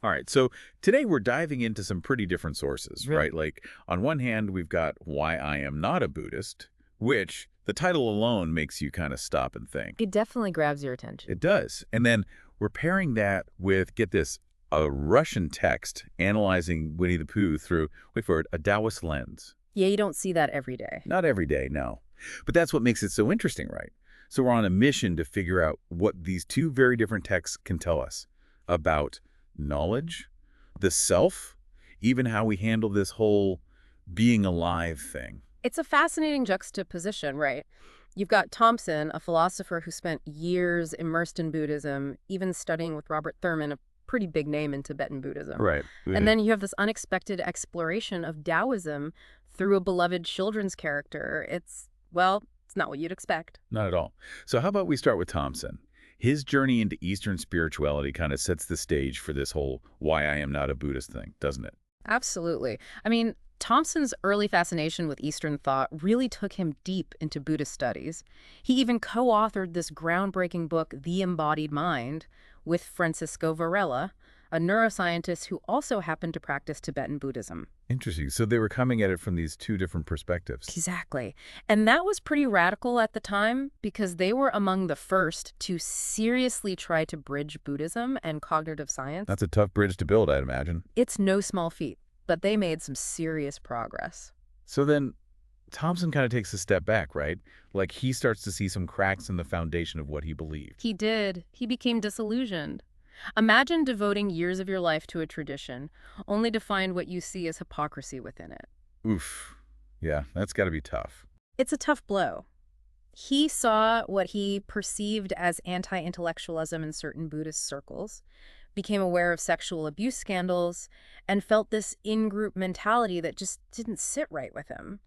All right, so today we're diving into some pretty different sources, Really? right? Like, on one hand, we've got Why I Am Not a Buddhist, which the title alone makes you kind of stop and think. It definitely grabs your attention. It does. And then we're pairing that with, get this, a Russian text analyzing Winnie the Pooh through, wait for it, a Taoist lens. Yeah, you don't see that every day. Not every day, no. But that's what makes it so interesting, right? So we're on a mission to figure out what these two very different texts can tell us about knowledge, the self, even how we handle this whole being alive thing. It's a fascinating juxtaposition, right? You've got Thompson, a philosopher who spent years immersed in Buddhism, even studying with Robert Thurman, a pretty big name in Tibetan Buddhism. Right. And then you have this unexpected exploration of Taoism through a beloved children's character. Well, it's not what you'd expect. Not at all. So how about we start with Thompson? His journey into Eastern spirituality kind of sets the stage for this whole why I am not a Buddhist thing, doesn't it? Absolutely. I mean, Thompson's early fascination with Eastern thought really took him deep into Buddhist studies. He even co-authored this groundbreaking book, The Embodied Mind, with Francisco Varela, a neuroscientist who also happened to practice Tibetan Buddhism. Interesting. So they were coming at it from these two different perspectives. Exactly. And that was pretty radical at the time because they were among the first to seriously try to bridge Buddhism and cognitive science. That's a tough bridge to build, I'd imagine. It's no small feat, but they made some serious progress. So then Thompson kind of takes a step back, right? Like he starts to see some cracks in the foundation of what he believed. He did. He became disillusioned. Imagine devoting years of your life to a tradition, only to find what you see as hypocrisy within it. Oof. Yeah, that's got to be tough. It's a tough blow. He saw what he perceived as anti-intellectualism in certain Buddhist circles, became aware of sexual abuse scandals, and felt this in-group mentality that just didn't sit right with him.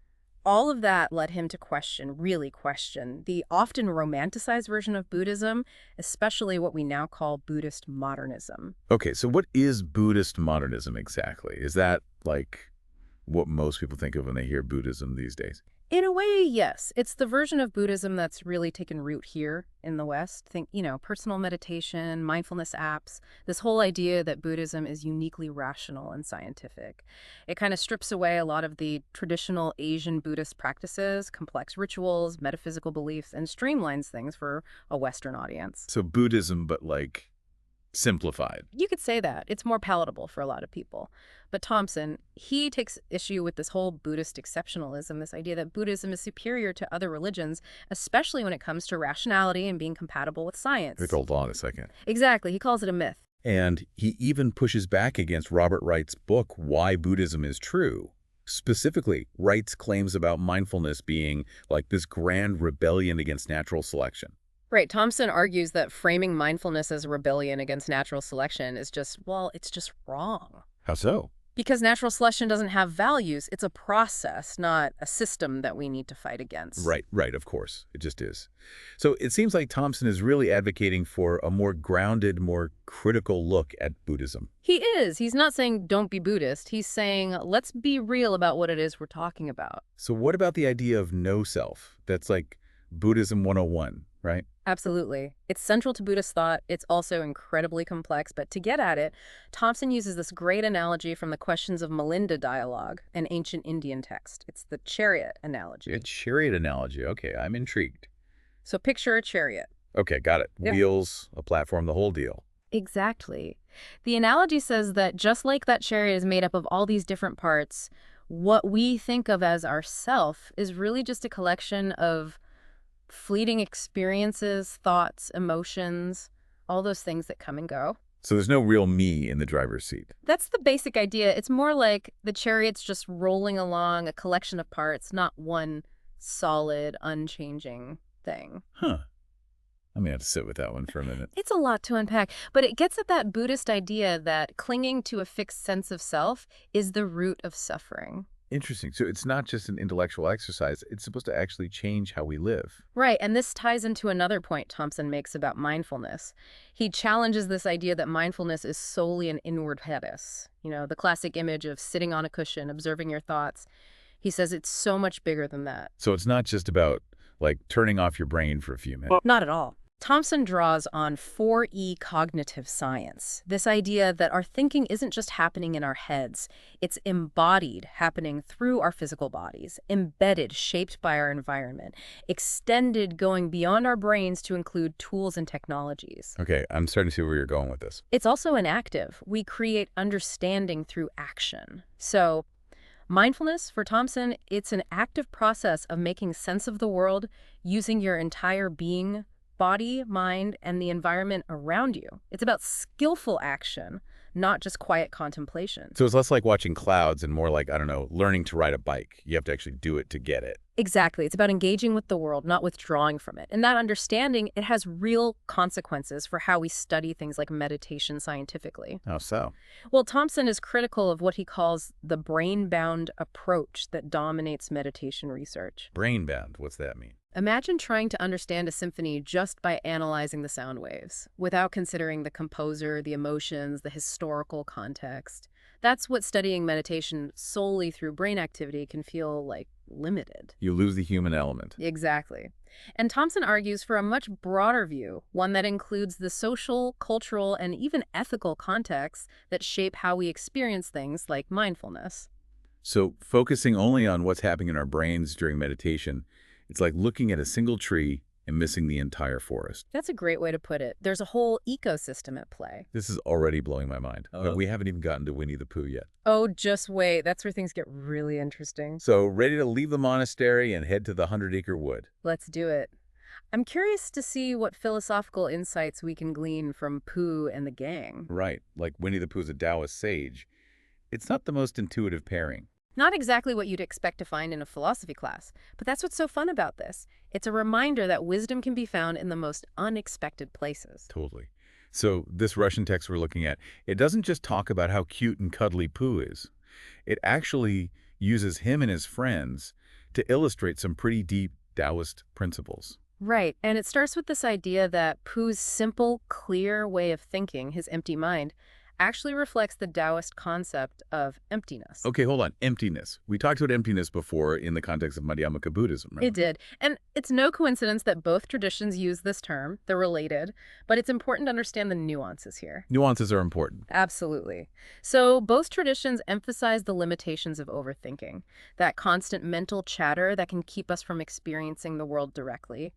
All of that led him to really question, the often romanticized version of Buddhism, especially what we now call Buddhist modernism. Okay, so what is Buddhist modernism exactly? Is that like what most people think of when they hear Buddhism these days? In a way, yes. It's the version of Buddhism that's really taken root here in the West. Think, personal meditation, mindfulness apps, this whole idea that Buddhism is uniquely rational and scientific. It kind of strips away a lot of the traditional Asian Buddhist practices, complex rituals, metaphysical beliefs, and streamlines things for a Western audience. So Buddhism, but like simplified. You could say that. It's more palatable for a lot of people. But Thompson, he takes issue with this whole Buddhist exceptionalism, this idea that Buddhism is superior to other religions, especially when it comes to rationality and being compatible with science. Wait, hold on a second. Exactly. He calls it a myth. And he even pushes back against Robert Wright's book, Why Buddhism is True. Specifically, Wright's claims about mindfulness being like this grand rebellion against natural selection. Right. Thompson argues that framing mindfulness as a rebellion against natural selection is it's just wrong. How so? Because natural selection doesn't have values. It's a process, not a system that we need to fight against. Right, of course. It just is. So it seems like Thompson is really advocating for a more grounded, more critical look at Buddhism. He is. He's not saying don't be Buddhist. He's saying let's be real about what it is we're talking about. So what about the idea of no self? That's like Buddhism 101, right? Absolutely. It's central to Buddhist thought. It's also incredibly complex, but to get at it, Thompson uses this great analogy from the Questions of Melinda dialogue, an ancient Indian text. It's the chariot analogy. A chariot analogy. Okay, I'm intrigued. So picture a chariot. Okay, got it. Yeah. Wheels, a platform, the whole deal. Exactly. The analogy says that just like that chariot is made up of all these different parts, what we think of as our self is really just a collection of fleeting experiences, thoughts, emotions, all those things that come and go. So there's no real me in the driver's seat. That's the basic idea. It's more like the chariot's just rolling along a collection of parts, not one solid, unchanging thing. Huh. I'm going to have to sit with that one for a minute. It's a lot to unpack, but it gets at that Buddhist idea that clinging to a fixed sense of self is the root of suffering. Interesting. So it's not just an intellectual exercise. It's supposed to actually change how we live. Right, and this ties into another point Thompson makes about mindfulness. He challenges this idea that mindfulness is solely an inward practice. The classic image of sitting on a cushion, observing your thoughts. He says it's so much bigger than that. So it's not just about, like, turning off your brain for a few minutes. Not at all. Thompson draws on 4E cognitive science, this idea that our thinking isn't just happening in our heads, it's embodied, happening through our physical bodies, embedded, shaped by our environment, extended, going beyond our brains to include tools and technologies. Okay, I'm starting to see where you're going with this. It's also an active. We create understanding through action. So, mindfulness, for Thompson, it's an active process of making sense of the world using your entire being, body, mind, and the environment around you. It's about skillful action, not just quiet contemplation. So it's less like watching clouds and more like, I don't know, learning to ride a bike. You have to actually do it to get it. Exactly. It's about engaging with the world, not withdrawing from it. And that understanding, it has real consequences for how we study things like meditation scientifically. How so? Well, Thompson is critical of what he calls the brain-bound approach that dominates meditation research. Brain-bound, what's that mean? Imagine trying to understand a symphony just by analyzing the sound waves, without considering the composer, the emotions, the historical context. That's what studying meditation solely through brain activity can feel like limited. You lose the human element. Exactly. And Thompson argues for a much broader view, one that includes the social, cultural, and even ethical contexts that shape how we experience things like mindfulness. So focusing only on what's happening in our brains during meditation, it's like looking at a single tree and missing the entire forest. That's a great way to put it. There's a whole ecosystem at play. This is already blowing my mind. But we haven't even gotten to Winnie the Pooh yet. Oh, just wait. That's where things get really interesting. So ready to leave the monastery and head to the 100-acre wood. Let's do it. I'm curious to see what philosophical insights we can glean from Pooh and the gang. Right, like Winnie the Pooh's a Taoist sage. It's not the most intuitive pairing. Not exactly what you'd expect to find in a philosophy class, but that's what's so fun about this. It's a reminder that wisdom can be found in the most unexpected places. Totally. So this Russian text we're looking at, it doesn't just talk about how cute and cuddly Pooh is. It actually uses him and his friends to illustrate some pretty deep Taoist principles. Right, and it starts with this idea that Pooh's simple, clear way of thinking, his empty mind, actually reflects the Taoist concept of emptiness. Okay, hold on. Emptiness. We talked about emptiness before in the context of Madhyamaka Buddhism, right? It did. And it's no coincidence that both traditions use this term. They're related, but it's important to understand the nuances here. Nuances are important. Absolutely. So both traditions emphasize the limitations of overthinking, that constant mental chatter that can keep us from experiencing the world directly.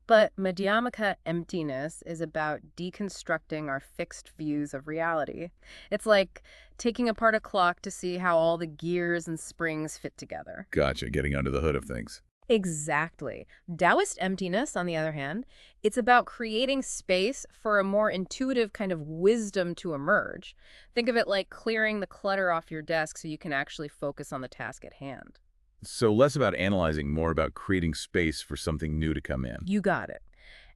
But Madhyamaka emptiness is about deconstructing our fixed views of reality. It's like taking apart a clock to see how all the gears and springs fit together. Gotcha, getting under the hood of things. Exactly. Taoist emptiness, on the other hand, it's about creating space for a more intuitive kind of wisdom to emerge. Think of it like clearing the clutter off your desk so you can actually focus on the task at hand. So less about analyzing, more about creating space for something new to come in. You got it.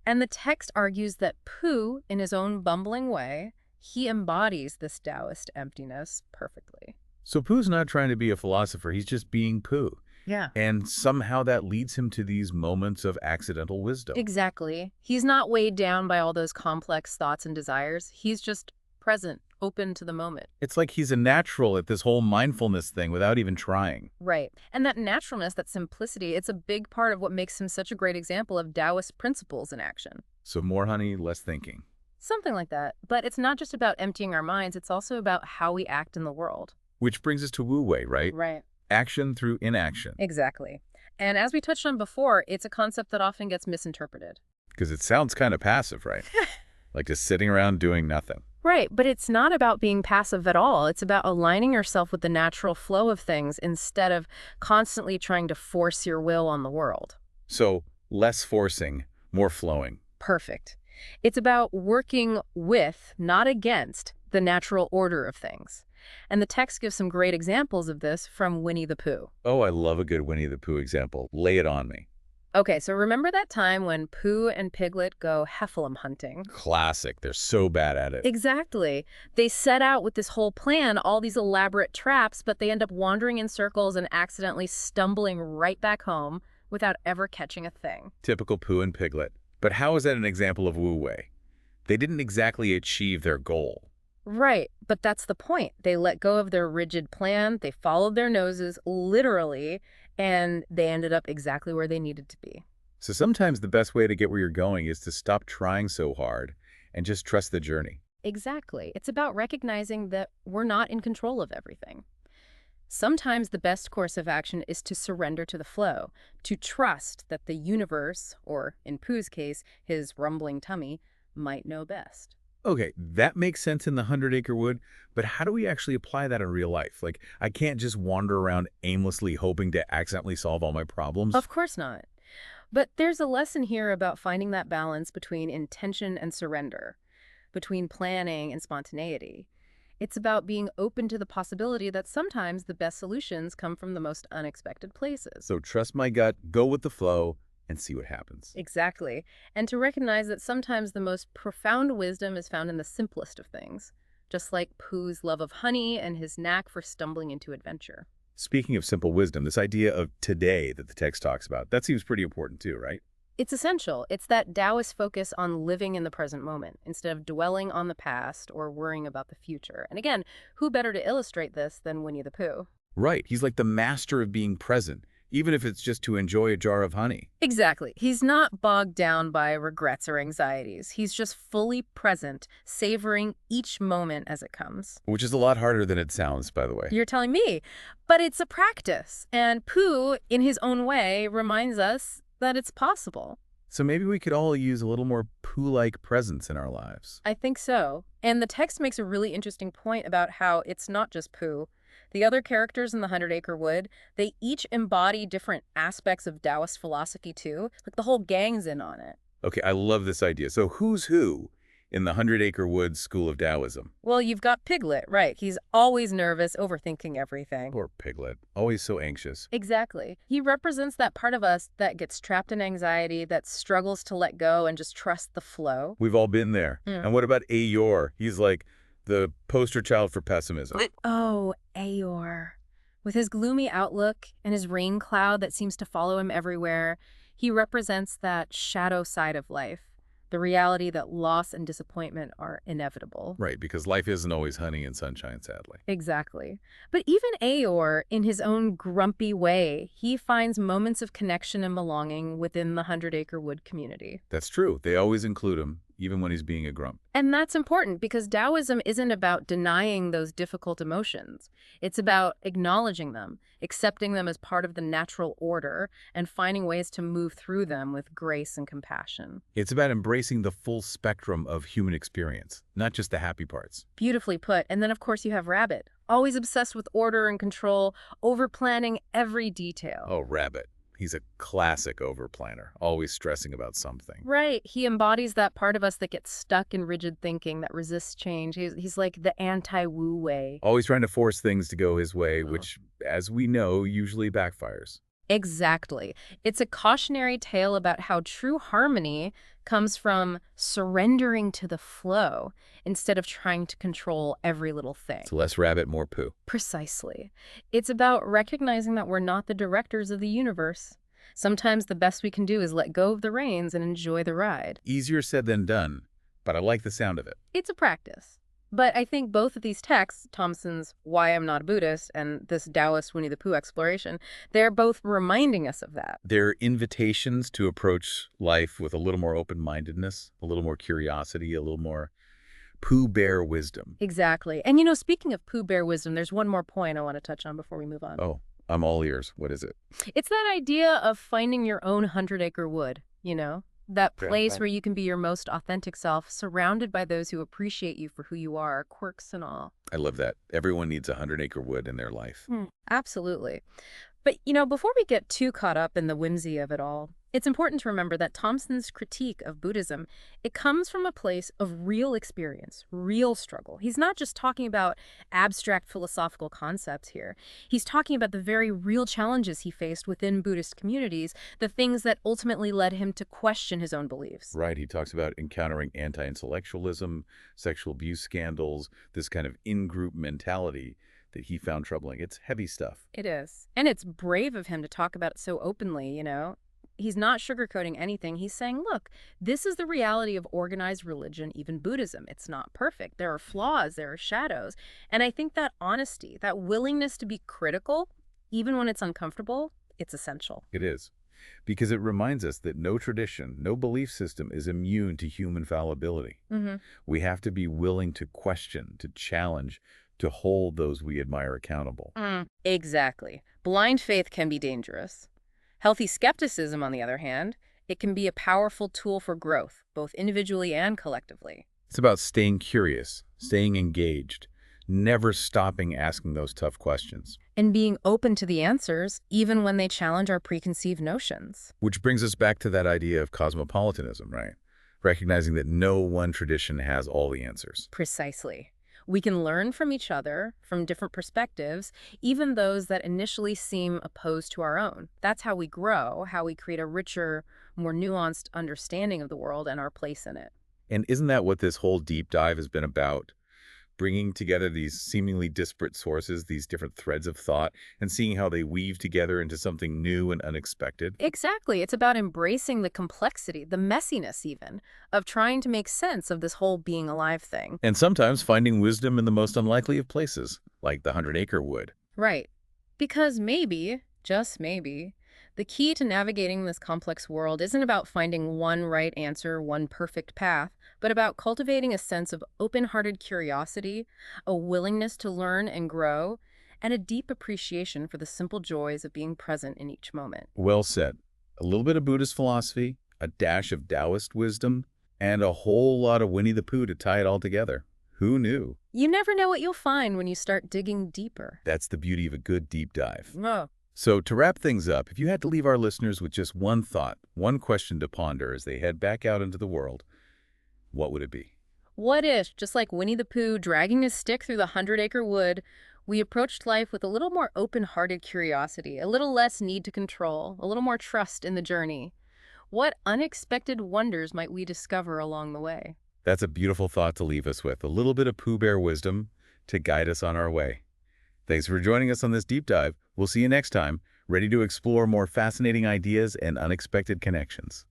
And the text argues that Pooh, in his own bumbling way, he embodies this Taoist emptiness perfectly. So Pooh's not trying to be a philosopher, he's just being Pooh. Yeah. And somehow that leads him to these moments of accidental wisdom. Exactly. He's not weighed down by all those complex thoughts and desires. He's just present, open to the moment. It's like he's a natural at this whole mindfulness thing without even trying. Right. And that naturalness, that simplicity, it's a big part of what makes him such a great example of Taoist principles in action. So more honey, less thinking. Something like that. But it's not just about emptying our minds, it's also about how we act in the world. Which brings us to Wu Wei, right? Right. Action through inaction. Exactly. And as we touched on before, it's a concept that often gets misinterpreted. Because it sounds kind of passive, right? Like just sitting around doing nothing. Right, but it's not about being passive at all. It's about aligning yourself with the natural flow of things instead of constantly trying to force your will on the world. So less forcing, more flowing. Perfect. It's about working with, not against, the natural order of things. And the text gives some great examples of this from Winnie the Pooh. Oh, I love a good Winnie the Pooh example. Lay it on me. Okay, so remember that time when Pooh and Piglet go heffalump hunting? Classic. They're so bad at it. Exactly. They set out with this whole plan, all these elaborate traps, but they end up wandering in circles and accidentally stumbling right back home without ever catching a thing. Typical Pooh and Piglet. But how is that an example of Wu Wei? They didn't exactly achieve their goal. Right, but that's the point. They let go of their rigid plan, they followed their noses, literally, and they ended up exactly where they needed to be. So sometimes the best way to get where you're going is to stop trying so hard and just trust the journey. Exactly. It's about recognizing that we're not in control of everything. Sometimes the best course of action is to surrender to the flow, to trust that the universe, or in Pooh's case, his rumbling tummy, might know best. Okay, that makes sense in the 100-acre wood, but how do we actually apply that in real life? Like, I can't just wander around aimlessly hoping to accidentally solve all my problems. Of course not. But there's a lesson here about finding that balance between intention and surrender, between planning and spontaneity. It's about being open to the possibility that sometimes the best solutions come from the most unexpected places. So trust my gut, go with the flow, and see what happens. Exactly. And to recognize that sometimes the most profound wisdom is found in the simplest of things, just like Pooh's love of honey and his knack for stumbling into adventure. Speaking of simple wisdom, this idea of today that the text talks about, that seems pretty important too, right? It's essential. It's that Taoist focus on living in the present moment instead of dwelling on the past or worrying about the future. And again, who better to illustrate this than Winnie the Pooh? Right. He's like the master of being present, even if it's just to enjoy a jar of honey. Exactly. He's not bogged down by regrets or anxieties. He's just fully present, savoring each moment as it comes. Which is a lot harder than it sounds, by the way. You're telling me. But it's a practice. And Pooh, in his own way, reminds us that it's possible. So maybe we could all use a little more Pooh-like presence in our lives. I think so. And the text makes a really interesting point about how it's not just Pooh. The other characters in the 100-Acre Wood, they each embody different aspects of Taoist philosophy too. Like the whole gang's in on it. Okay, I love this idea. So who's who in the 100-Acre Wood School of Taoism? Well, you've got Piglet, right. He's always nervous, overthinking everything. Poor Piglet, always so anxious. Exactly. He represents that part of us that gets trapped in anxiety, that struggles to let go and just trust the flow. We've all been there. Mm. And what about Eeyore? He's like the poster child for pessimism. Oh, Eeyore. With his gloomy outlook and his rain cloud that seems to follow him everywhere, he represents that shadow side of life, the reality that loss and disappointment are inevitable. Right, because life isn't always honey and sunshine, sadly. Exactly. But even Eeyore, in his own grumpy way, he finds moments of connection and belonging within the 100-Acre Wood community. That's true. They always include him, even when he's being a grump. And that's important because Taoism isn't about denying those difficult emotions. It's about acknowledging them, accepting them as part of the natural order, and finding ways to move through them with grace and compassion. It's about embracing the full spectrum of human experience, not just the happy parts. Beautifully put. And then, of course, you have Rabbit, always obsessed with order and control, over-planning every detail. Oh, Rabbit. He's a classic overplanner, always stressing about something. Right. He embodies that part of us that gets stuck in rigid thinking, that resists change. He's like the anti-Wu Wei. Always trying to force things to go his way, which, as we know, usually backfires. Exactly. It's a cautionary tale about how true harmony comes from surrendering to the flow instead of trying to control every little thing. So less Rabbit, more Pooh. Precisely. It's about recognizing that we're not the directors of the universe. Sometimes the best we can do is let go of the reins and enjoy the ride. Easier said than done, but I like the sound of it. It's a practice. But I think both of these texts, Thompson's Why I'm Not a Buddhist and this Taoist Winnie the Pooh exploration, they're both reminding us of that. They're invitations to approach life with a little more open-mindedness, a little more curiosity, a little more Pooh Bear wisdom. Exactly. And speaking of Pooh Bear wisdom, there's one more point I want to touch on before we move on. Oh, I'm all ears. What is it? It's that idea of finding your own 100-acre wood, that place right. where you can be your most authentic self, surrounded by those who appreciate you for who you are, quirks and all. I love that. Everyone needs a 100-acre wood in their life. Absolutely. But, before we get too caught up in the whimsy of it all, it's important to remember that Thompson's critique of Buddhism, it comes from a place of real experience, real struggle. He's not just talking about abstract philosophical concepts here. He's talking about the very real challenges he faced within Buddhist communities, the things that ultimately led him to question his own beliefs. Right. He talks about encountering anti-intellectualism, sexual abuse scandals, this kind of in-group mentality that he found troubling. It's heavy stuff. It is. And it's brave of him to talk about it so openly, He's not sugarcoating anything. He's saying, look, this is the reality of organized religion, even Buddhism. It's not perfect. There are flaws, there are shadows. And I think that honesty, that willingness to be critical, even when it's uncomfortable, it's essential. It is. because it reminds us that no tradition, no belief system is immune to human fallibility. Hmm. We have to be willing to question, to challenge, to hold those we admire accountable. Exactly. Blind faith can be dangerous. Healthy skepticism, on the other hand, it can be a powerful tool for growth, both individually and collectively. It's about staying curious, staying engaged, never stopping asking those tough questions. And being open to the answers, even when they challenge our preconceived notions. Which brings us back to that idea of cosmopolitanism, right? Recognizing that no one tradition has all the answers. Precisely. We can learn from each other, from different perspectives, even those that initially seem opposed to our own. That's how we grow, how we create a richer, more nuanced understanding of the world and our place in it. And isn't that what this whole deep dive has been about? Bringing together these seemingly disparate sources, these different threads of thought, and seeing how they weave together into something new and unexpected. Exactly. It's about embracing the complexity, the messiness even, of trying to make sense of this whole being alive thing. And sometimes finding wisdom in the most unlikely of places, like the 100-acre wood. Right. Because maybe, just maybe, the key to navigating this complex world isn't about finding one right answer, one perfect path, but about cultivating a sense of open-hearted curiosity, a willingness to learn and grow, and a deep appreciation for the simple joys of being present in each moment. Well said. A little bit of Buddhist philosophy, a dash of Taoist wisdom, and a whole lot of Winnie the Pooh to tie it all together. Who knew? You never know what you'll find when you start digging deeper. That's the beauty of a good deep dive. Oh. So to wrap things up, if you had to leave our listeners with just one thought, one question to ponder as they head back out into the world, what would it be? What if, just like Winnie the Pooh dragging his stick through the 100-acre wood, we approached life with a little more open-hearted curiosity, a little less need to control, a little more trust in the journey? What unexpected wonders might we discover along the way? That's a beautiful thought to leave us with, a little bit of Pooh Bear wisdom to guide us on our way. Thanks for joining us on this deep dive. We'll see you next time, ready to explore more fascinating ideas and unexpected connections.